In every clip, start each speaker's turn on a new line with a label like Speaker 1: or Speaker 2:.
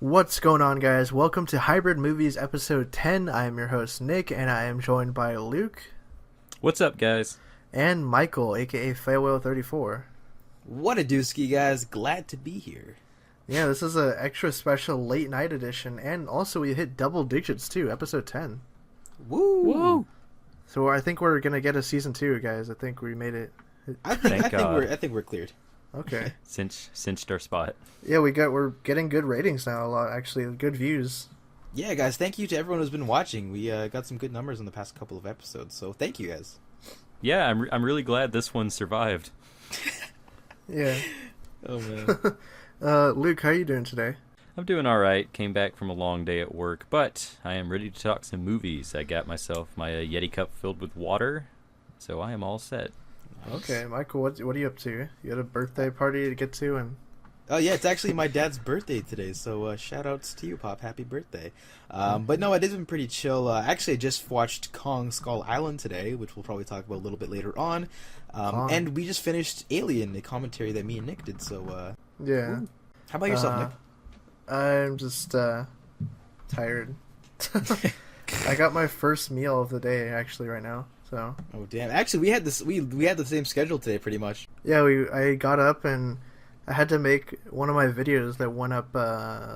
Speaker 1: What's going on, guys? Welcome to Hybrid Movies episode 10. I am your host, Nick, and I am joined by Luke.
Speaker 2: What's up, guys?
Speaker 1: And Michael, aka Failwhale34.
Speaker 3: What a dooski, guys. Glad to be here.
Speaker 1: Yeah, this is an extra special late night edition, and also we hit double digits too, episode 10.
Speaker 3: Woo!
Speaker 2: Woo!
Speaker 1: So I think we're going to get a season 2, guys. I think we made it.
Speaker 3: I think we're cleared.
Speaker 1: Okay.
Speaker 2: Cinched our spot.
Speaker 1: Yeah, we're getting good ratings now, a lot, actually, good views.
Speaker 3: Yeah, guys, thank you to everyone who's been watching. We got some good numbers in the past couple of episodes, so thank you, guys.
Speaker 2: Yeah, I'm really glad this one survived.
Speaker 1: Yeah.
Speaker 3: Oh, man.
Speaker 1: Luke, how are you doing today?
Speaker 2: I'm doing all right. Came back from a long day at work, but I am ready to talk some movies. I got myself my Yeti cup filled with water, so I am all set.
Speaker 1: Okay, Michael, what are you up to? You had a birthday party to get to, and...
Speaker 3: Oh, yeah, it's actually my dad's birthday today, so shout-outs to you, Pop. Happy birthday. But no, it has been pretty chill. Actually, I just watched Kong Skull Island today, which we'll probably talk about a little bit later on. And we just finished Alien, a commentary that me and Nick did, so...
Speaker 1: Yeah.
Speaker 3: Ooh. How about yourself, Nick?
Speaker 1: I'm just tired. I got my first meal of the day actually right now. So.
Speaker 3: Oh damn! Actually, we had this. We had the same schedule today, pretty much.
Speaker 1: Yeah, I got up and I had to make one of my videos that went up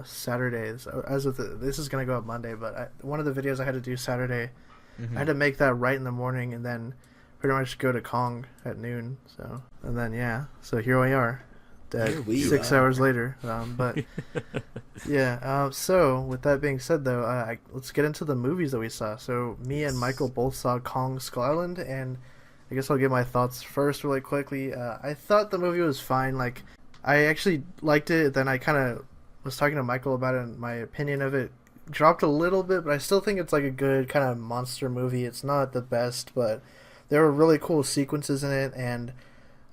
Speaker 1: Saturdays. As of this is gonna go up Monday, but one of the videos I had to do Saturday.
Speaker 3: Mm-hmm.
Speaker 1: I had to make that right in the morning and then pretty much go to Kong at noon. So and then so here we are. 6 hours later, but yeah. So with that being said, though, let's get into the movies that we saw. So me and Michael both saw Kong Skull Island, and I guess I'll give my thoughts first, really quickly. I thought the movie was fine. Like, I actually liked it. Then I kind of was talking to Michael about it, and my opinion of it dropped a little bit, but I still think it's like a good kind of monster movie. It's not the best, but there were really cool sequences in it, and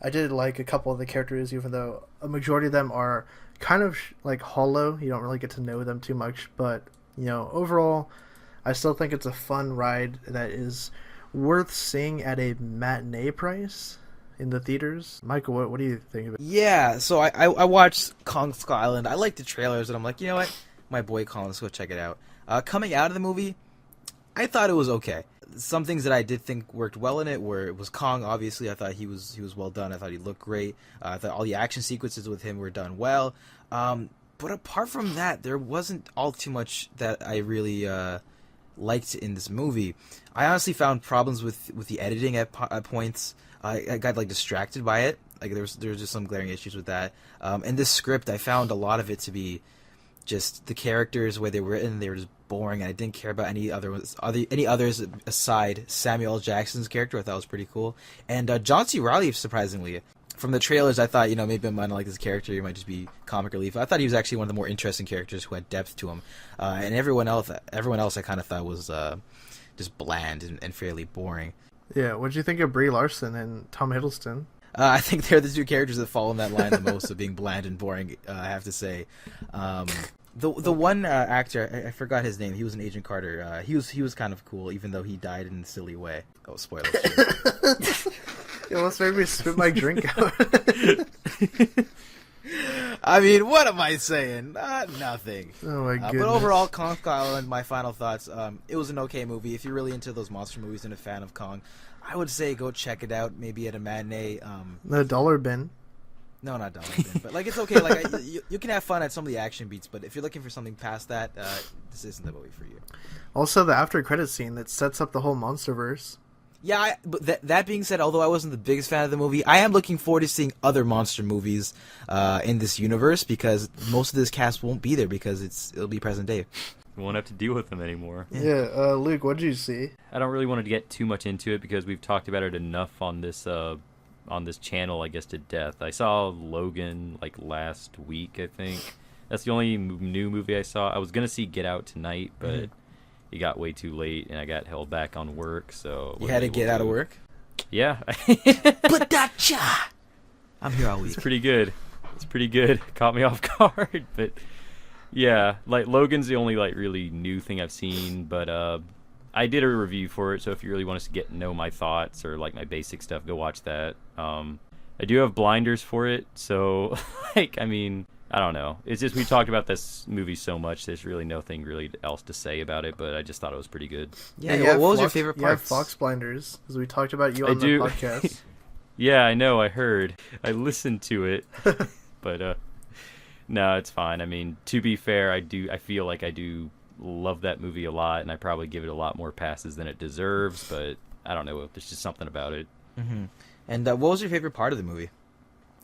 Speaker 1: I did like a couple of the characters, even though a majority of them are kind of like hollow. You don't really get to know them too much, but overall, I still think it's a fun ride that is worth seeing at a matinee price in the theaters. Michael, what do you think of it?
Speaker 3: Yeah, so I watched Kong Skull Island. I liked the trailers, and I'm like, you know what? My boy Kong, let's go check it out. Coming out of the movie, I thought it was okay. Some things that I did think worked well in it was Kong. Obviously, I thought he was well done. I thought he looked great. I thought all the action sequences with him were done well. But apart from that, there wasn't all too much that I really liked in this movie. I honestly found problems with the editing at points. I got distracted by it. Like there was just some glaring issues with that. And this script, I found a lot of it to be just the characters, the way they were written, they were just boring, and I didn't care about any others aside Samuel L. Jackson's character. I thought was pretty cool. And John C. Reilly, surprisingly, from the trailers, I thought maybe I might not like this character. He might just be comic relief. I thought he was actually one of the more interesting characters who had depth to him. And everyone else, I kind of thought was just bland and fairly boring.
Speaker 1: Yeah, what did you think of Brie Larson and Tom Hiddleston?
Speaker 3: I think they're the two characters that fall in that line the most of being bland and boring. I have to say. The one actor, I forgot his name. He was in Agent Carter. He was kind of cool, even though he died in a silly way. Oh, spoilers!
Speaker 1: You almost made me spit my drink out.
Speaker 3: I mean, what am I saying? Nothing.
Speaker 1: Oh my goodness!
Speaker 3: But overall, Kong Skull Island. My final thoughts. It was an okay movie. If you're really into those monster movies and a fan of Kong, I would say go check it out. Maybe at a matinee.
Speaker 1: The dollar bin.
Speaker 3: No, not dollar bin, but it's okay. You can have fun at some of the action beats, but if you're looking for something past that, this isn't the movie for you.
Speaker 1: Also, the after credit scene that sets up the whole MonsterVerse.
Speaker 3: Yeah, but that being said, although I wasn't the biggest fan of the movie, I am looking forward to seeing other monster movies in this universe, because most of this cast won't be there because it'll be present day.
Speaker 2: We won't have to deal with them anymore.
Speaker 1: Yeah, Luke, what did you see?
Speaker 2: I don't really want to get too much into it because we've talked about it enough on this channel, I guess, to death. I saw Logan last week, I think. That's the only new movie I saw. I was gonna see Get Out tonight, but it got way too late and I got held back on work. So
Speaker 3: you had to get out of work.
Speaker 2: Yeah.
Speaker 3: Padacha! I'm here all week.
Speaker 2: It's pretty good. Caught me off guard, but yeah, Logan's the only really new thing I've seen, but I did a review for it, so if you really want to get to know my thoughts or my basic stuff, go watch that. I do have blinders for it, so I mean, I don't know. It's just we talked about this movie so much. There's really nothing really else to say about it, but I just thought it was pretty good.
Speaker 3: Yeah. What was your favorite part?
Speaker 1: You have Fox Blinders, because we talked about you on the podcast.
Speaker 2: Yeah, I know. I heard. I listened to it, but no, it's fine. I mean, to be fair, I feel like I do love that movie a lot, and I probably give it a lot more passes than it deserves. But I don't know. There's just something about it.
Speaker 3: Mm-hmm. And what was your favorite part of the movie?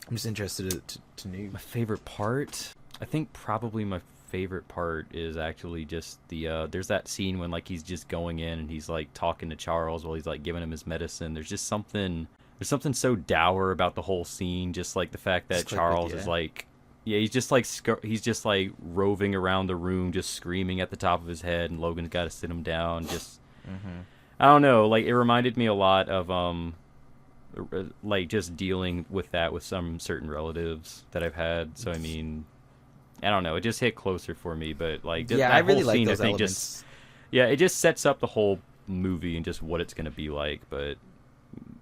Speaker 3: I'm just interested to know.
Speaker 2: My favorite part? I think probably my favorite part is actually just the there's that scene when like he's just going in and he's like talking to Charles while he's like giving him his medicine. There's something so dour about the whole scene, just like the fact that Charles is like, yeah, he's just like roving around the room just screaming at the top of his head, and Logan's got to sit him down. Just I don't know, like it reminded me a lot of like just dealing with that with some certain relatives that I've had. So I mean, I don't know, it just hit closer for me. But like that
Speaker 3: I really
Speaker 2: whole scene,
Speaker 3: like those
Speaker 2: I think
Speaker 3: elements.
Speaker 2: it just sets up the whole movie and just what it's going to be like. But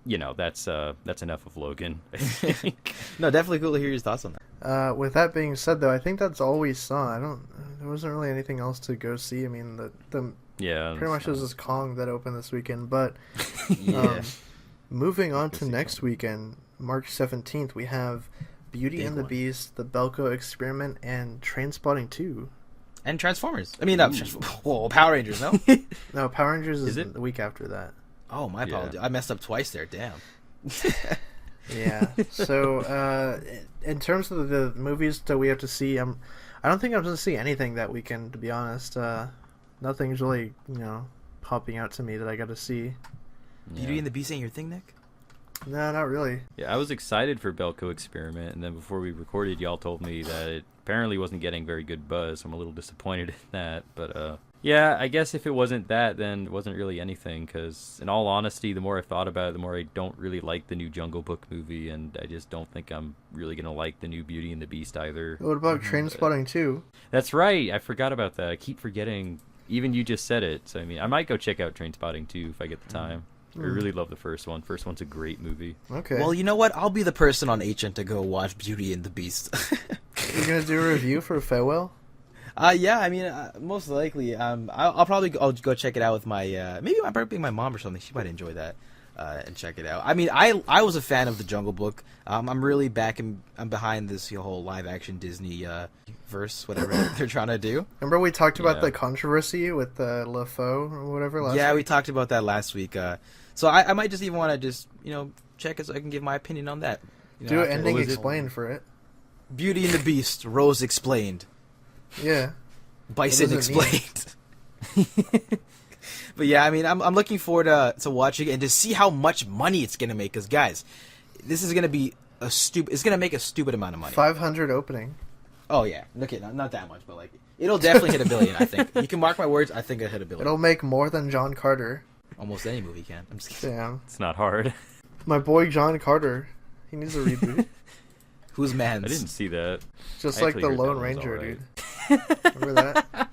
Speaker 2: you know, that's enough of Logan, I think.
Speaker 3: No, definitely cool to hear your thoughts on that.
Speaker 1: With that being said, though, I think that's all we saw. There wasn't really anything else to go see. I mean, pretty much it was just Kong that opened this weekend. But moving on to next weekend, March 17th, we have Beauty and the Beast, The Belko Experiment, and Trainspotting 2.
Speaker 3: And Transformers. I mean, Power Rangers, no?
Speaker 1: No, Power Rangers is the week after that.
Speaker 3: Oh, my apologies. I messed up twice there. Damn.
Speaker 1: Yeah. So, in terms of the movies that we have to see, I don't think I'm going to see anything that weekend, to be honest. Nothing's really, popping out to me that I got to see.
Speaker 3: Beauty and the Beast ain't your thing, Nick?
Speaker 1: No, not really.
Speaker 2: Yeah, I was excited for Belko Experiment, and then before we recorded, y'all told me that it apparently wasn't getting very good buzz, so I'm a little disappointed in that. But, yeah, I guess if it wasn't that, then it wasn't really anything, because in all honesty, the more I've thought about it, the more I don't really like the new Jungle Book movie, and I just don't think I'm really going to like the new Beauty and the Beast either.
Speaker 1: What about Trainspotting 2?
Speaker 2: That's right, I forgot about that. I keep forgetting. Even you just said it, so I mean, I might go check out Trainspotting 2 if I get the time. I really love the first one. First one's a great movie.
Speaker 1: Okay.
Speaker 3: Well, you know what? I'll be the person on HN to go watch Beauty and the Beast.
Speaker 1: You're going to do a review for Farewell?
Speaker 3: Yeah, I mean, most likely. I'll probably go check it out with my maybe my mom or something. She might enjoy that and check it out. I mean, I was a fan of the Jungle Book. I'm really I'm behind this whole live action Disney verse, whatever they're trying to do.
Speaker 1: Remember we talked about the controversy with LeFaux or whatever last week?
Speaker 3: We talked about that last week. So I might just even want to just check it so I can give my opinion on that.
Speaker 1: Do an ending explained for it.
Speaker 3: Beauty and the Beast, Rose explained.
Speaker 1: Yeah.
Speaker 3: Bison explained. But yeah, I mean, I'm looking forward to watching it and to see how much money it's gonna make. Because guys, this is gonna be it's gonna make a stupid amount of money.
Speaker 1: 500 opening.
Speaker 3: Oh yeah, okay, not that much, but like it'll definitely hit $1 billion. I think you can mark my words. I think it'll hit $1 billion.
Speaker 1: It'll make more than John Carter.
Speaker 3: Almost any movie can. I'm just kidding.
Speaker 1: Damn.
Speaker 2: It's not hard.
Speaker 1: My boy John Carter. He needs a reboot.
Speaker 3: Who's Mans?
Speaker 2: I didn't see that.
Speaker 1: Just like the Lone Ranger, dude. Remember that?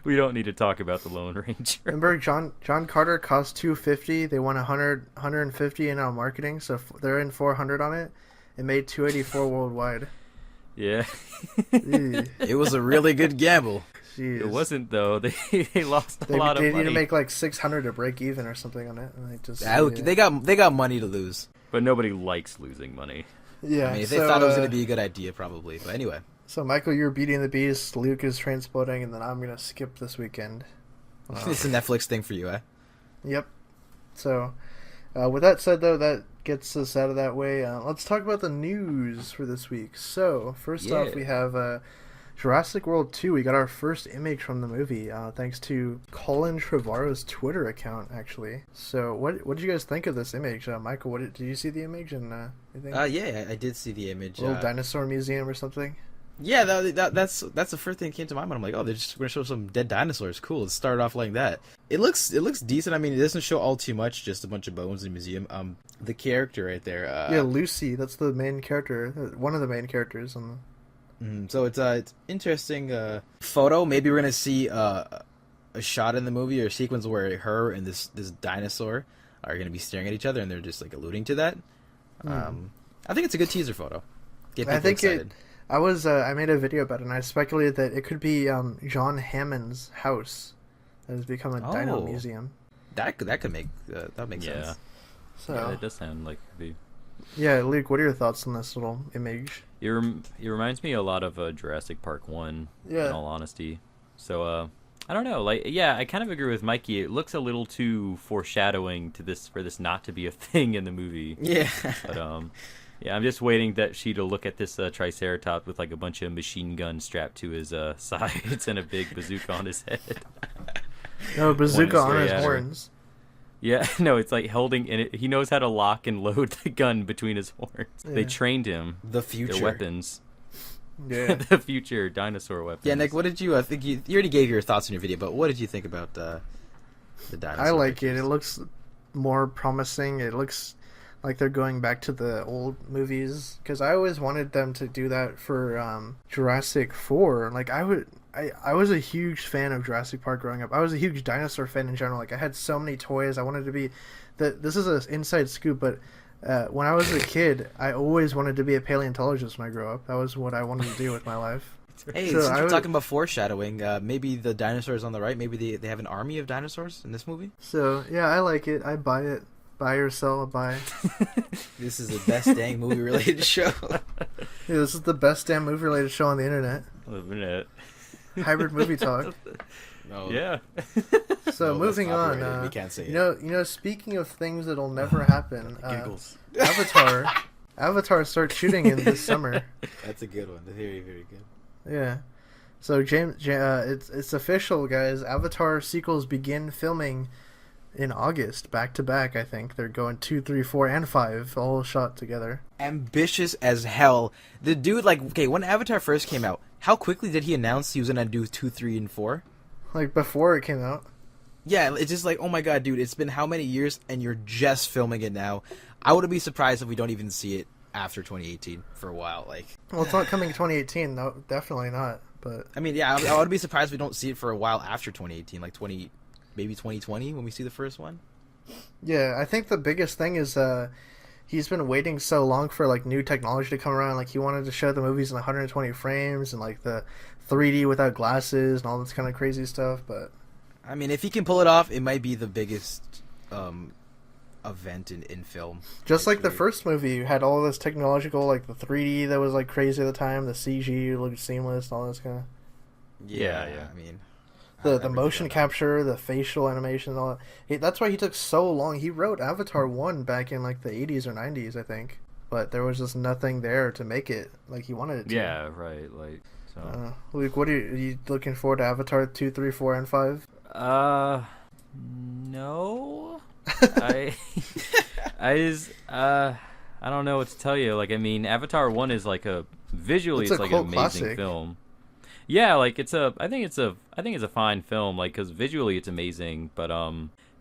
Speaker 2: We don't need to talk about the Lone Ranger.
Speaker 1: Remember John Carter cost $250. They won 150 in marketing, so they're in 400 on it. It made 284 worldwide.
Speaker 2: Yeah.
Speaker 3: It was a really good gamble.
Speaker 1: Jeez.
Speaker 2: It wasn't though. They lost a lot of money.
Speaker 1: They need to make like 600 to break even or something on it, and they just
Speaker 3: they got money to lose.
Speaker 2: But nobody likes losing money.
Speaker 1: Yeah,
Speaker 3: I mean, if they thought it was going to be a good idea, probably. But anyway.
Speaker 1: So, Michael, you're Beauty and the Beast, Luke is Trainspotting, and then I'm going to skip this weekend.
Speaker 3: It's a Netflix thing for you, eh?
Speaker 1: Yep. So, with that said, though, that gets us out of that way. Let's talk about the news for this week. So, first off, we have Jurassic World 2. We got our first image from the movie, thanks to Colin Trevorrow's Twitter account, actually. So, what did you guys think of this image? Michael, did you see the image? And
Speaker 3: yeah, I did see the image.
Speaker 1: A little dinosaur museum or something?
Speaker 3: Yeah, that's the first thing that came to my mind. I'm like, oh, they're just going to show some dead dinosaurs. Cool, let's start off like that. It looks decent. I mean, it doesn't show all too much, just a bunch of bones in a museum. The character right there.
Speaker 1: Yeah, Lucy, that's the main character, one of the main characters on the...
Speaker 3: So it's interesting photo. Maybe we're gonna see a shot in the movie or a sequence where her and this dinosaur are gonna be staring at each other, and they're just like alluding to that. I think it's a good teaser photo. Get people excited.
Speaker 1: I made a video about it, and I speculated that it could be John Hammond's house that has become a dino museum.
Speaker 3: That could make that makes sense.
Speaker 1: So
Speaker 2: yeah, it does sound like it could be.
Speaker 1: Yeah, Luke, what are your thoughts on this little image?
Speaker 2: It reminds me a lot of Jurassic Park 1, in all honesty. So, I don't know. Like, yeah, I kind of agree with Mikey. It looks a little too foreshadowing to this for this not to be a thing in the movie.
Speaker 3: Yeah.
Speaker 2: But, yeah, I'm just waiting to look at this Triceratops with, like, a bunch of machine guns strapped to his sides and a big bazooka on his head.
Speaker 1: No, bazooka on his horns.
Speaker 2: Yeah, no, it's like holding, and he knows how to lock and load the gun between his horns. Yeah. They trained him.
Speaker 3: The future.
Speaker 2: Their weapons.
Speaker 1: Yeah.
Speaker 2: The future dinosaur weapons.
Speaker 3: Yeah, Nick, what did you, I think you already gave your thoughts in your video, but what did you think about the dinosaur?
Speaker 1: I like it. It looks more promising. It looks like they're going back to the old movies, because I always wanted them to do that for Jurassic 4. Like, I was a huge fan of Jurassic Park growing up. I was a huge dinosaur fan in general. Like, I had so many toys. I wanted to be... This is an inside scoop, but when I was a kid, I always wanted to be a paleontologist when I grew up. That was what I wanted to do with my life.
Speaker 3: Hey, so since you're talking about foreshadowing, maybe the dinosaurs on the right, maybe they have an army of dinosaurs in this movie?
Speaker 1: So, yeah, I like it. I buy it. Buy or sell, buy.
Speaker 3: This is the best dang movie-related show.
Speaker 1: Yeah, this is the best damn movie-related show on the internet.
Speaker 2: Living it.
Speaker 1: Hybrid movie talk.
Speaker 3: No.
Speaker 2: Yeah.
Speaker 1: So moving on,
Speaker 3: we can't say it.
Speaker 1: You know, speaking of things that'll never happen, Avatar starts shooting in this summer.
Speaker 3: That's a good one. Very, very good.
Speaker 1: Yeah. So it's official, guys. Avatar sequels begin filming in August, back to back. I think they're going 2, 3, 4, and 5, all shot together.
Speaker 3: Ambitious as hell. The dude, like, okay, when Avatar first came out, how quickly did he announce he was gonna do 2, 3, and 4?
Speaker 1: Like before it came out.
Speaker 3: Yeah, it's just like, oh my god, dude, it's been how many years and you're just filming it now? I wouldn't be surprised if we don't even see it after 2018 for a while. Like,
Speaker 1: well, it's not coming 2018, no, definitely not. But
Speaker 3: I mean, yeah, I would be surprised if we don't see it for a while after 2018, like maybe 2020 when we see the first one.
Speaker 1: Yeah, I think the biggest thing is he's been waiting so long for like new technology to come around. Like, he wanted to show the movies in 120 frames and like the 3D without glasses and all this kind of crazy stuff. But
Speaker 3: I mean, if he can pull it off, it might be the biggest event in film.
Speaker 1: Just like the first movie, you had all this technological, like the 3D that was like crazy at the time, the CG looked seamless, and all this kind of.
Speaker 3: Yeah. I mean,
Speaker 1: the motion capture, the facial animation, all that. That's why he took so long. He wrote Avatar 1 back in like the 80s or 90s, I think. But there was just nothing there to make it like he wanted it to.
Speaker 2: Yeah, right. Like, so.
Speaker 1: Luke, what are you looking forward to? Avatar 2, 3, 4, and 5?
Speaker 2: No. I don't know what to tell you. Like, I mean, Avatar 1 is like visually it's like an amazing
Speaker 1: classic
Speaker 2: film. Yeah, like I think it's a fine film, like, cuz visually it's amazing, but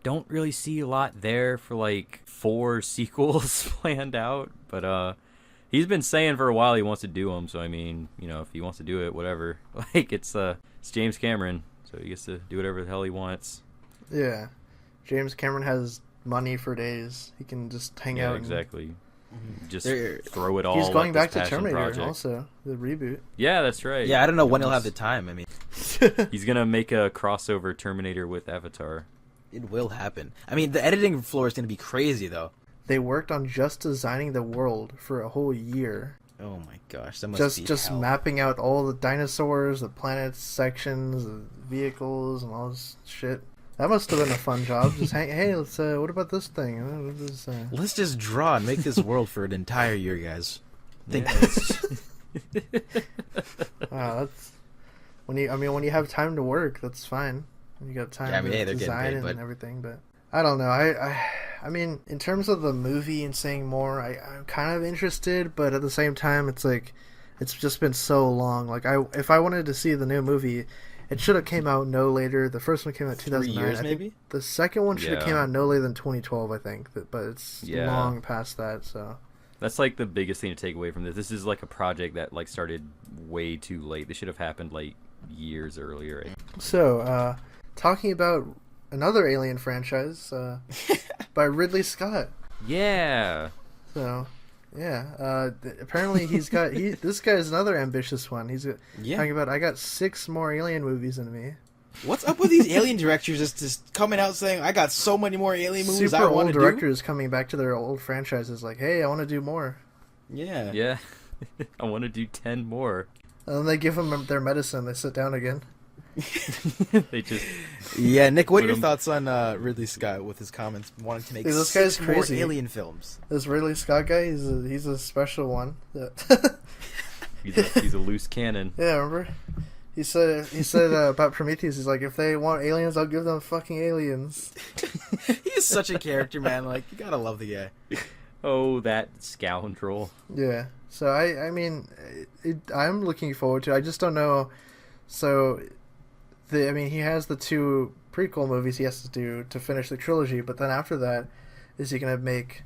Speaker 2: don't really see a lot there for like 4 sequels planned out, but he's been saying for a while he wants to do them, so I mean, you know, if he wants to do it, whatever. Like, it's James Cameron, so he gets to do whatever the hell he wants.
Speaker 1: Yeah. James Cameron has money for days. He can just hang out.
Speaker 2: Exactly. Just throw it all.
Speaker 1: He's going back to
Speaker 2: passion
Speaker 1: Terminator
Speaker 2: project.
Speaker 1: Also, the reboot.
Speaker 2: Yeah, that's right.
Speaker 3: Yeah, I don't know when he'll have the time. I mean,
Speaker 2: he's gonna make a crossover Terminator with Avatar.
Speaker 3: It will happen. I mean, the editing floor is gonna be crazy, though.
Speaker 1: They worked on just designing the world for a whole year.
Speaker 3: Oh my gosh, that must be
Speaker 1: just
Speaker 3: hell.
Speaker 1: Mapping out all the dinosaurs, the planets, sections, the vehicles, and all this shit. That must have been a fun job. Just hey, let's. What about this thing?
Speaker 3: Let's just draw and make this world for an entire year, guys. Think.
Speaker 1: Wow, that's when you have time to work, that's fine. When you got time to design and everything, but I don't know. I mean, in terms of the movie and saying more, I'm kind of interested, but at the same time, it's like it's just been so long. Like, if I wanted to see the new movie, it should have came out no later. The first one came out in 2009.
Speaker 3: 3 years, maybe?
Speaker 1: The second one should have came out no later than 2012, I think. But it's long past that, so.
Speaker 2: That's like the biggest thing to take away from this. This is like a project that like started way too late. This should have happened like years earlier.
Speaker 1: So, talking about another Alien franchise by Ridley Scott.
Speaker 2: Yeah.
Speaker 1: So, Yeah. Apparently he's got this guy's another ambitious one. He's talking about I got 6 more Alien movies in me.
Speaker 3: What's up with these Alien directors just coming out saying I got so many more Alien movies
Speaker 1: Super
Speaker 3: I want to do?
Speaker 1: old directors coming back to their old franchises like, hey, I want to do more.
Speaker 3: Yeah.
Speaker 2: Yeah. I want to do 10 more.
Speaker 1: And then they give them their medicine. They sit down again.
Speaker 2: They just
Speaker 3: Yeah, Nick, what are your thoughts on Ridley Scott with his comments wanting to make
Speaker 1: this guy's
Speaker 3: 6 more
Speaker 1: crazy.
Speaker 3: Alien films?
Speaker 1: This Ridley Scott guy, he's a special one.
Speaker 2: he's a loose cannon.
Speaker 1: Yeah, remember? He said about Prometheus, he's like, if they want aliens, I'll give them fucking aliens.
Speaker 3: He is such a character, man. Like, you gotta love the guy.
Speaker 2: Oh, that scoundrel.
Speaker 1: Yeah. So I mean, I'm looking forward to it. I just don't know. So, he has the 2 prequel movies he has to do to finish the trilogy, but then after that, is he gonna make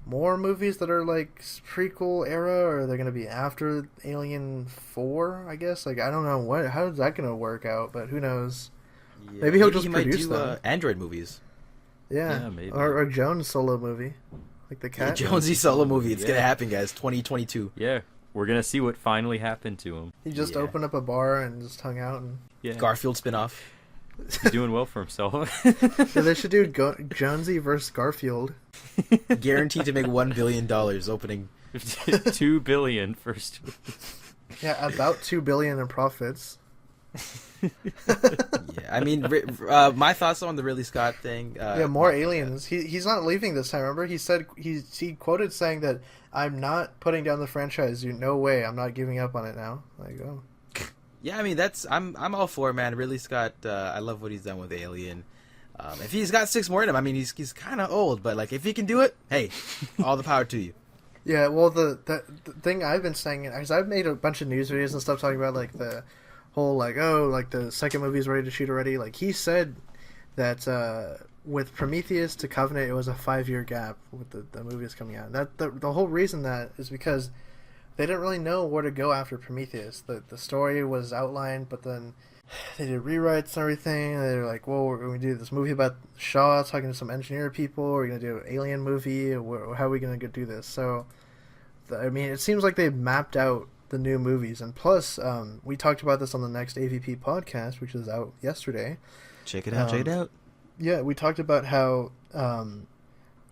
Speaker 1: more movies that are like prequel era, or are they gonna be after Alien 4? I guess. Like, I don't know how is that gonna work out, but who knows?
Speaker 3: Yeah,
Speaker 1: maybe he'll just
Speaker 3: might
Speaker 1: produce
Speaker 3: do
Speaker 1: them.
Speaker 3: Android movies.
Speaker 1: Yeah,
Speaker 2: maybe.
Speaker 1: or Jones solo movie, like the cat.
Speaker 3: Jonesy solo movie. It's gonna happen, guys. 2022.
Speaker 2: Yeah, we're gonna see what finally happened to him.
Speaker 1: He just opened up a bar and just hung out and.
Speaker 2: Yeah.
Speaker 3: Garfield spinoff.
Speaker 2: He's doing well for himself.
Speaker 1: Yeah, they should do Jonesy versus Garfield.
Speaker 3: Guaranteed to make $1 billion opening.
Speaker 2: $2 billion first.
Speaker 1: Yeah, about $2 billion in profits.
Speaker 3: Yeah, I mean, my thoughts on the Ridley Scott thing.
Speaker 1: More aliens. He's not leaving this time. Remember, he said he quoted saying that I'm not putting down the franchise. No way. I'm not giving up on it now. Like, oh.
Speaker 3: Yeah, I mean I'm all for it, man. Ridley Scott, I love what he's done with Alien. If he's got 6 more in him, I mean he's kind of old, but like if he can do it, hey, all the power to you.
Speaker 1: Yeah, well the thing I've been saying is I've made a bunch of news videos and stuff talking about like the whole like the second movie's ready to shoot already. Like he said that with Prometheus to Covenant it was a 5-year gap with the movies coming out. That the whole reason that is because they didn't really know where to go after Prometheus. The story was outlined, but then they did rewrites and everything. And they were like, well, we're going to do this movie about Shaw talking to some engineer people. We're going to do an alien movie. How are we going to do this? So, it seems like they've mapped out the new movies. And plus, we talked about this on the next AVP podcast, which is out yesterday.
Speaker 3: Check it out.
Speaker 1: Yeah, we talked about how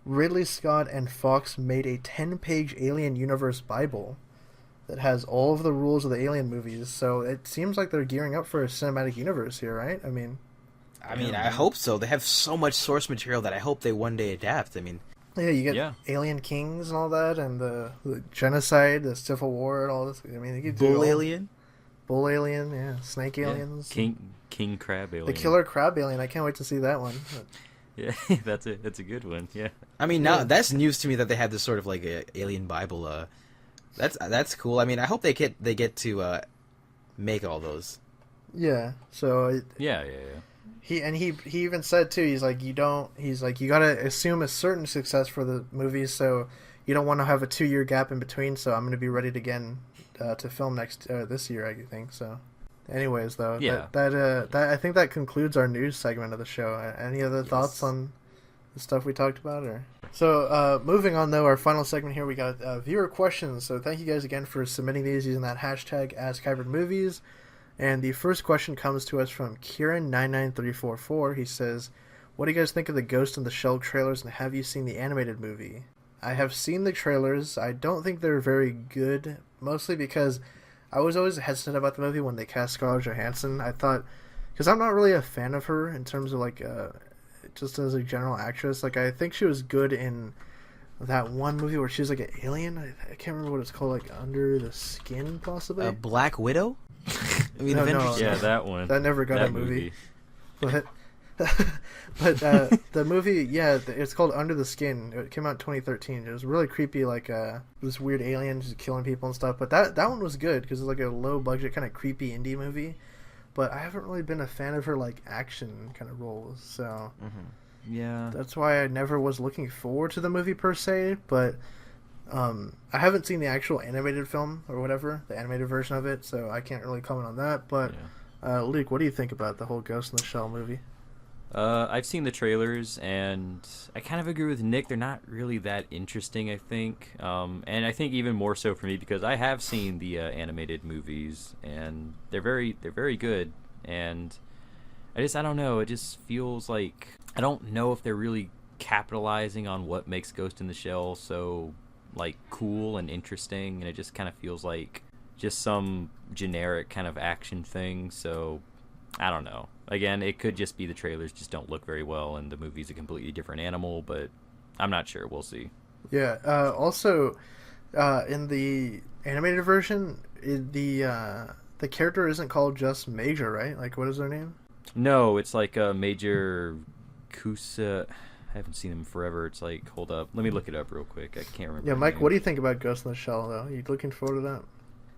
Speaker 1: Ridley Scott and Fox made a 10-page Alien Universe Bible that has all of the rules of the Alien movies, so it seems like they're gearing up for a cinematic universe here, right? I mean,
Speaker 3: I hope so. They have so much source material that I hope they one day adapt. I mean,
Speaker 1: yeah, you get Alien Kings and all that, and the genocide, the Civil War, and all this. I mean, they could do
Speaker 3: Alien,
Speaker 1: Bull Alien, yeah, Snake Aliens,
Speaker 2: King Crab Alien,
Speaker 1: the Killer Crab Alien. I can't wait to see that one.
Speaker 2: Yeah, that's it. That's a good one. Yeah.
Speaker 3: I mean, now that's news to me that they have this sort of like a Alien Bible. That's cool. I mean, I hope they get to make all those.
Speaker 1: Yeah. So.
Speaker 2: Yeah.
Speaker 1: He even said too. He's like you gotta assume a certain success for the movies, so you don't want to have a 2-year gap in between. So I'm gonna be ready to film this year, I think. So. Anyways, though, that I think that concludes our news segment of the show. Any other thoughts on the stuff we talked about, or? So, moving on, though, our final segment here, we got viewer questions. So thank you guys again for submitting these using that hashtag AskHybridMovies. And the first question comes to us from Kieran99344. He says, what do you guys think of the Ghost in the Shell trailers, and have you seen the animated movie? I have seen the trailers. I don't think they're very good, mostly because I was always hesitant about the movie when they cast Scarlett Johansson. I thought, because I'm not really a fan of her in terms of like just as a general actress. Like, I think she was good in that one movie where she was like an alien. I can't remember what it's called, like Under the Skin, possibly.
Speaker 3: Black Widow.
Speaker 1: I mean, no,
Speaker 2: yeah, that one.
Speaker 1: That never got a movie. But the movie, yeah, it's called Under the Skin. It came out in 2013. It was really creepy, like this weird alien just killing people and stuff. But that one was good because it's like a low budget, kind of creepy indie movie. But I haven't really been a fan of her like action kind of roles, so
Speaker 2: yeah,
Speaker 1: that's why I never was looking forward to the movie per se. But I haven't seen the actual animated film or whatever, the animated version of it, so I can't really comment on that. But Luke, what do you think about the whole Ghost in the Shell movie?
Speaker 2: I've seen the trailers, and I kind of agree with Nick. They're not really that interesting, I think. And I think even more so for me because I have seen the animated movies, and they're very good. And I don't know. It just feels like I don't know if they're really capitalizing on what makes Ghost in the Shell so like cool and interesting, and it just kind of feels like just some generic kind of action thing. So I don't know. Again, it could just be the trailers just don't look very well and the movie's a completely different animal, but I'm not sure. We'll see.
Speaker 1: Yeah. Also, in the animated version, the character isn't called just Major, right? Like, what is their name?
Speaker 2: No, it's like Major Kusa. I haven't seen him forever. It's like, hold up. Let me look it up real quick. I can't remember.
Speaker 1: Yeah, Mike, what do you think about Ghost in the Shell, though? Are you looking forward to that?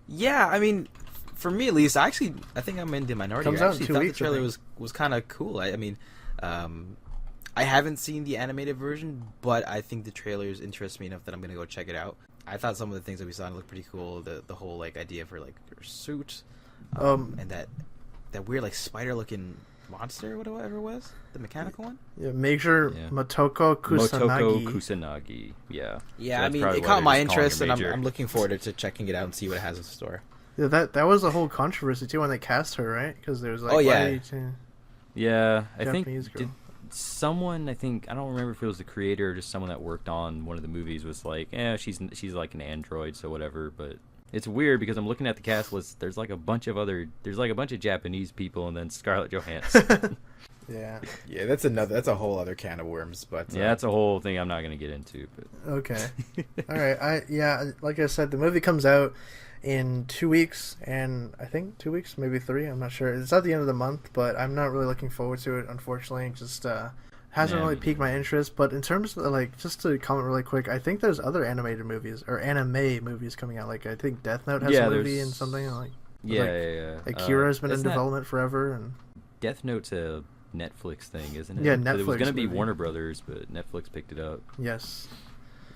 Speaker 3: Yeah, I mean, for me at least, I think I'm in the minority.
Speaker 1: Comes
Speaker 3: I
Speaker 1: out in
Speaker 3: actually
Speaker 1: 2
Speaker 3: thought
Speaker 1: weeks,
Speaker 3: the trailer was kind of cool. I mean, I haven't seen the animated version, but I think the trailers interest me enough that I'm gonna go check it out. I thought some of the things that we saw looked pretty cool. The whole like idea for like her suit, and that weird like spider looking monster, whatever it was, the mechanical one.
Speaker 1: Yeah, Major Motoko Kusanagi.
Speaker 2: Motoko Kusanagi. Yeah.
Speaker 3: Yeah,
Speaker 2: So
Speaker 3: I mean,
Speaker 2: that's
Speaker 3: it
Speaker 2: probably
Speaker 3: caught
Speaker 2: why
Speaker 3: my
Speaker 2: they're just calling
Speaker 3: interest,
Speaker 2: her
Speaker 3: and
Speaker 2: Major.
Speaker 3: I'm looking forward to checking it out and see what it has in store.
Speaker 1: Yeah, that was a whole controversy too when they cast her, right? Because there was like,
Speaker 3: Oh, yeah.
Speaker 1: why did you-
Speaker 2: Yeah, I think
Speaker 1: Japanese girl.
Speaker 2: did someone, I don't remember if it was the creator or just someone that worked on one of the movies was like, she's like an android, so whatever. But it's weird because I'm looking at the cast list. There's like a bunch of Japanese people, and then Scarlett Johansson.
Speaker 1: Yeah.
Speaker 3: Yeah, that's a whole other can of worms. But
Speaker 2: Yeah, that's a whole thing I'm not gonna get into. But
Speaker 1: Okay. All right. Like I said, the movie comes out in 2 weeks, and I think 2 weeks, maybe 3. I'm not sure. It's at the end of the month, but I'm not really looking forward to it. Unfortunately, it just hasn't really piqued my interest. But in terms of like, just to comment really quick, I think there's other animated movies or anime movies coming out. Like I think Death Note has a movie and something like.
Speaker 2: Yeah.
Speaker 1: Akira's been in
Speaker 2: isn't that-
Speaker 1: development forever, and
Speaker 2: Death Note's a Netflix thing, isn't it?
Speaker 1: Yeah,
Speaker 2: But it was
Speaker 1: Netflix
Speaker 2: gonna be
Speaker 1: movie.
Speaker 2: Warner Brothers, but Netflix picked it up.
Speaker 1: yes.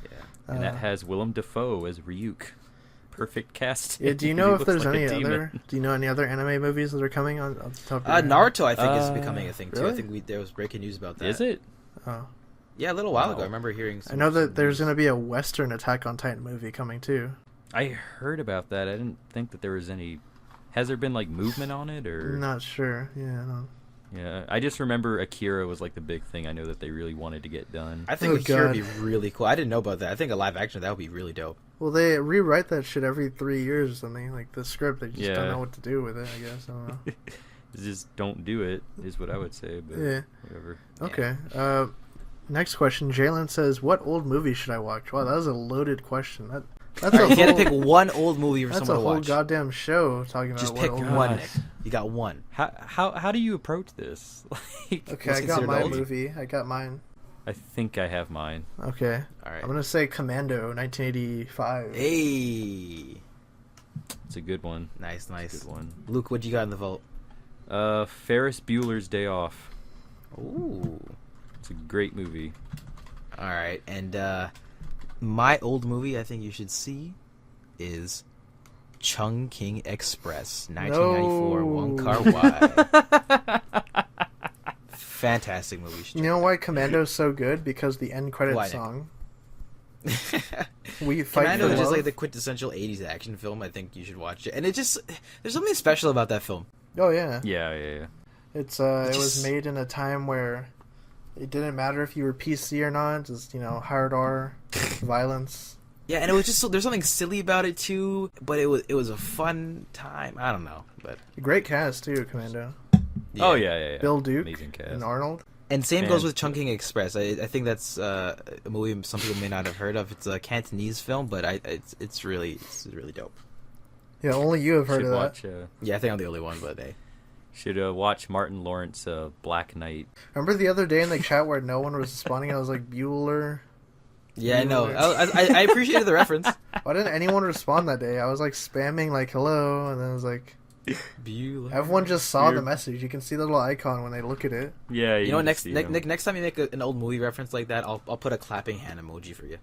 Speaker 2: Yeah, and that has Willem Dafoe as Ryuk. Perfect cast.
Speaker 1: Yeah, do you
Speaker 2: He
Speaker 1: know if
Speaker 2: looks
Speaker 1: there's
Speaker 2: like a
Speaker 1: any
Speaker 2: demon.
Speaker 1: other? Do you know any other anime movies that are coming on the top of your head?
Speaker 3: Naruto, I think, is becoming a thing too.
Speaker 1: really?
Speaker 3: I think there was breaking news about that.
Speaker 2: Is it?
Speaker 1: Oh.
Speaker 3: Yeah, a little while
Speaker 2: Wow.
Speaker 3: ago. I remember hearing.
Speaker 1: I know that there's going to be a Western Attack on Titan movie coming too.
Speaker 2: I heard about that. I didn't think that there was any. Has there been like movement on it or?
Speaker 1: Not sure. Yeah. No.
Speaker 2: Yeah, I just remember Akira was like the big thing. I know that they really wanted to get done.
Speaker 3: I think
Speaker 1: Oh,
Speaker 3: Akira would
Speaker 1: God.
Speaker 3: be really cool. I didn't know about that. I think a live action that would be really dope.
Speaker 1: Well, they rewrite that shit every 3 years or something. Like the script, they just don't
Speaker 2: Yeah.
Speaker 1: know what to do with it. I guess I don't know.
Speaker 2: Just don't do it is what I would say. But
Speaker 1: Yeah.
Speaker 2: whatever.
Speaker 1: Okay. Next question. Jalen says, "What old movie should I watch?" Wow, that was a loaded question. That's
Speaker 3: All right,
Speaker 1: a
Speaker 3: you got to
Speaker 1: whole,
Speaker 3: pick one old movie for
Speaker 1: that's a
Speaker 3: someone to
Speaker 1: whole
Speaker 3: watch.
Speaker 1: goddamn show talking about
Speaker 3: Just
Speaker 1: what
Speaker 3: pick
Speaker 1: old
Speaker 3: one,
Speaker 1: movies.
Speaker 3: Nick. You got one.
Speaker 2: How do you approach this? Like,
Speaker 1: Okay,
Speaker 3: What's
Speaker 1: I got
Speaker 3: considered
Speaker 1: my
Speaker 3: old?
Speaker 1: movie. I got mine.
Speaker 2: I think I have mine.
Speaker 1: Okay.
Speaker 3: All right.
Speaker 1: I'm gonna say Commando, 1985.
Speaker 3: Hey.
Speaker 2: It's a good one.
Speaker 3: Nice.
Speaker 2: Good one.
Speaker 3: Luke, what you got in the vote?
Speaker 2: Ferris Bueller's Day Off.
Speaker 3: Ooh.
Speaker 2: It's a great movie.
Speaker 3: All right. And my old movie I think you should see is Chung King Express, 1994,
Speaker 1: No.
Speaker 3: Wong Kar-wai. Fantastic movie.
Speaker 1: You know why Commando's so good? Because the end credit
Speaker 3: Why, Nick?
Speaker 1: song. We fight
Speaker 3: Commando
Speaker 1: for
Speaker 3: is just
Speaker 1: love.
Speaker 3: like the quintessential 80s action film. I think you should watch it. And it just, there's something special about that film.
Speaker 1: Oh yeah.
Speaker 2: Yeah.
Speaker 1: It was
Speaker 3: just-
Speaker 1: made in a time where it didn't matter if you were PC or not. Just hard R, violence.
Speaker 3: Yeah, and it was just there's something silly about it too, but it was a fun time. I don't know, but
Speaker 1: Great cast too, Commando.
Speaker 3: yeah.
Speaker 2: Oh yeah.
Speaker 1: Bill Duke
Speaker 2: Amazing cast.
Speaker 1: and Arnold.
Speaker 3: And same goes
Speaker 2: Man.
Speaker 3: with Chungking Express. I think that's a movie some people may not have heard of. It's a Cantonese film, but it's really dope.
Speaker 1: Yeah, only you have heard
Speaker 2: Should
Speaker 1: of that.
Speaker 2: watch.
Speaker 3: Yeah, I think I'm the only one, but hey.
Speaker 2: Should watch Martin Lawrence Black Knight.
Speaker 1: Remember the other day in the chat where no one was responding? I was like, Bueller.
Speaker 3: Yeah, I know.
Speaker 1: Bueller.
Speaker 3: I appreciated the reference.
Speaker 1: Why didn't anyone respond that day? I was like spamming like hello, and then I was like,
Speaker 3: Bueller.
Speaker 1: everyone just saw the
Speaker 2: You're-
Speaker 1: message. You can see the little icon when they look at it.
Speaker 2: Yeah.
Speaker 3: You know what?
Speaker 2: can
Speaker 3: Next
Speaker 2: see
Speaker 3: Nick,
Speaker 2: him.
Speaker 3: Nick, next time you make an old movie reference like that, I'll put a clapping hand emoji for you.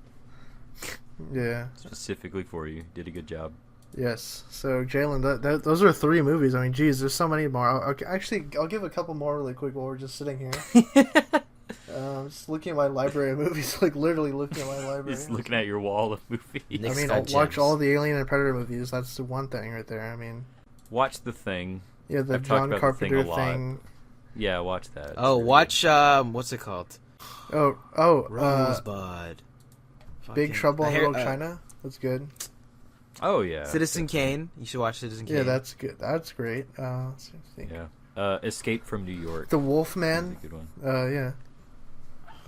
Speaker 1: Yeah.
Speaker 2: Specifically for you. Did a good job.
Speaker 1: Yes. So Jalen, those are 3 movies. I mean, geez, there's so many more. I'll give a couple more really quick while we're just sitting here. Just looking at my library of movies, like literally looking at my library.
Speaker 2: Just looking at your wall of movies.
Speaker 1: I mean, I'll watch all the Alien and Predator movies. That's the one thing right there. I mean,
Speaker 2: watch The Thing.
Speaker 1: Yeah, the
Speaker 2: I've
Speaker 1: John
Speaker 2: talked about
Speaker 1: Carpenter
Speaker 2: The Thing.
Speaker 1: thing.
Speaker 2: Yeah, watch that.
Speaker 3: Oh, watch what's it called?
Speaker 1: Big
Speaker 3: Rosebud. Fucking-
Speaker 1: Trouble in
Speaker 3: I hear-
Speaker 1: Little China. That's good.
Speaker 2: Oh yeah.
Speaker 3: Citizen Kane. You should watch Citizen Kane.
Speaker 1: Yeah, that's good. That's great. Let's think.
Speaker 2: Yeah. Escape from New York.
Speaker 1: The
Speaker 2: That's
Speaker 1: Wolfman.
Speaker 2: a good one.
Speaker 1: Yeah.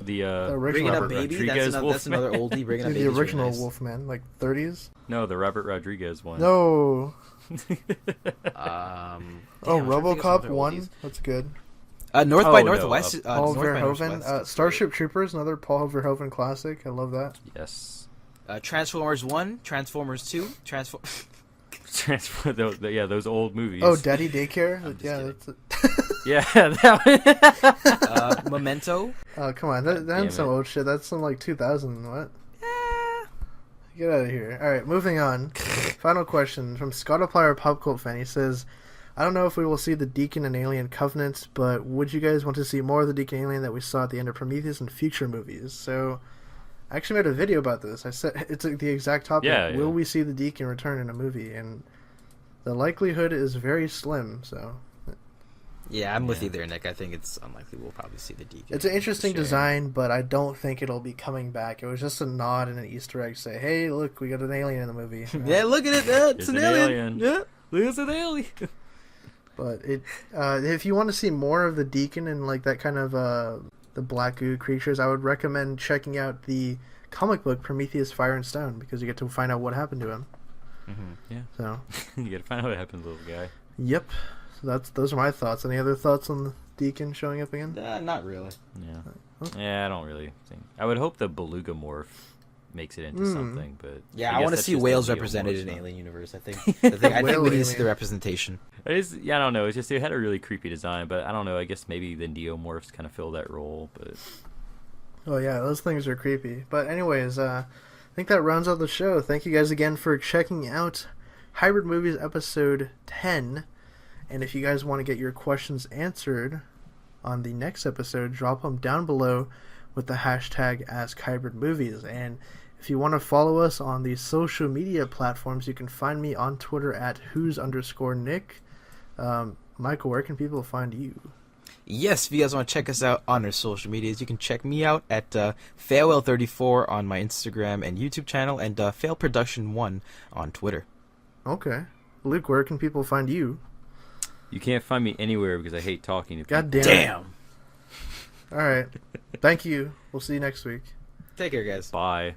Speaker 2: The
Speaker 1: original
Speaker 3: Bringing Up
Speaker 2: Robert
Speaker 3: Baby.
Speaker 2: Rodriguez
Speaker 3: That's another
Speaker 2: Wolfman.
Speaker 3: oldie. Bringing Up
Speaker 1: The
Speaker 3: Baby.
Speaker 1: original
Speaker 3: Really nice.
Speaker 1: Wolfman, like 30s.
Speaker 2: No, the Robert Rodriguez one.
Speaker 1: No.
Speaker 3: Damn,
Speaker 1: Oh,
Speaker 3: I'm trying to think of some
Speaker 1: RoboCop
Speaker 3: other
Speaker 1: 1.
Speaker 3: oldies.
Speaker 1: That's good.
Speaker 3: North
Speaker 2: Oh,
Speaker 3: by
Speaker 2: no,
Speaker 3: Northwest.
Speaker 1: Paul
Speaker 3: North by
Speaker 1: Verhoeven.
Speaker 3: Northwest.
Speaker 1: Starship Troopers, another Paul Verhoeven classic. I love that.
Speaker 2: Yes.
Speaker 3: Transformers 1, Transformers 2,
Speaker 2: Transfer those old movies.
Speaker 1: Oh, Daddy Daycare.
Speaker 3: I'm just
Speaker 1: Yeah,
Speaker 3: kidding.
Speaker 1: that's it.
Speaker 2: Yeah, that one.
Speaker 3: Memento.
Speaker 1: Oh, come on. That's
Speaker 2: damn
Speaker 1: some
Speaker 2: it.
Speaker 1: old shit. That's some like 2000. What? Get out of here. All right, moving on. Final question from Scott Applier, pop cult fan. He says, I don't know if we will see the Deacon and Alien Covenant, but would you guys want to see more of the Deacon and Alien that we saw at the end of Prometheus in future movies? So, I actually made a video about this. I said it's the exact topic.
Speaker 2: Yeah.
Speaker 1: Will we see the Deacon return in a movie? And the likelihood is very slim. So,
Speaker 3: Yeah, I'm with
Speaker 2: Yeah.
Speaker 3: you there, Nick. I think it's unlikely we'll probably see the Deacon.
Speaker 1: it's an interesting
Speaker 3: Shame.
Speaker 1: design, but I don't think it'll be coming back. It was just a nod and an Easter egg. Say, hey, look, we got an alien in the movie.
Speaker 3: Yeah, look at it. It's
Speaker 2: It's
Speaker 3: an
Speaker 2: an
Speaker 3: alien.
Speaker 2: alien.
Speaker 3: Yeah.
Speaker 2: There's an alien.
Speaker 1: But if you want to see more of the Deacon and like that kind of the black goo creatures, I would recommend checking out the comic book Prometheus: Fire and Stone because you get to find out what happened to him.
Speaker 2: Yeah.
Speaker 1: So,
Speaker 2: You gotta find out what happened to the little guy.
Speaker 1: yep. So those are my thoughts. Any other thoughts on the Deacon showing up again?
Speaker 3: Not really.
Speaker 2: Yeah. Yeah, I don't really think. I would hope the beluga morph makes it into something, but
Speaker 3: Yeah, I
Speaker 2: guess
Speaker 3: want to
Speaker 2: that's
Speaker 3: see
Speaker 2: just
Speaker 3: whales
Speaker 2: the
Speaker 3: represented
Speaker 2: neomorph
Speaker 3: in
Speaker 2: stuff.
Speaker 3: Alien Universe. I think we
Speaker 1: Whale
Speaker 3: need to see the
Speaker 1: alien.
Speaker 3: representation.
Speaker 2: I don't know. It's just it had a really creepy design, but I don't know. I guess maybe the neomorphs kind of fill that role, but
Speaker 1: Oh yeah, those things are creepy. But anyways, I think that rounds out the show. Thank you guys again for checking out Hybrid Movies episode 10. And if you guys want to get your questions answered on the next episode, drop them down below with the hashtag AskHybridMovies. And if you want to follow us on the social media platforms, you can find me on Twitter at who's_Nick. Michael, where can people find you?
Speaker 3: Yes, if you guys want to check us out on our social medias, you can check me out at Failwell34 on my Instagram and YouTube channel, and FailProduction1 on Twitter.
Speaker 1: Okay. Luke, where can people find you?
Speaker 2: you can't find me anywhere because I hate talking to people.
Speaker 1: God damn.
Speaker 3: Damn!
Speaker 1: All right. Thank you. We'll see you next week.
Speaker 3: Take care, guys.
Speaker 2: Bye.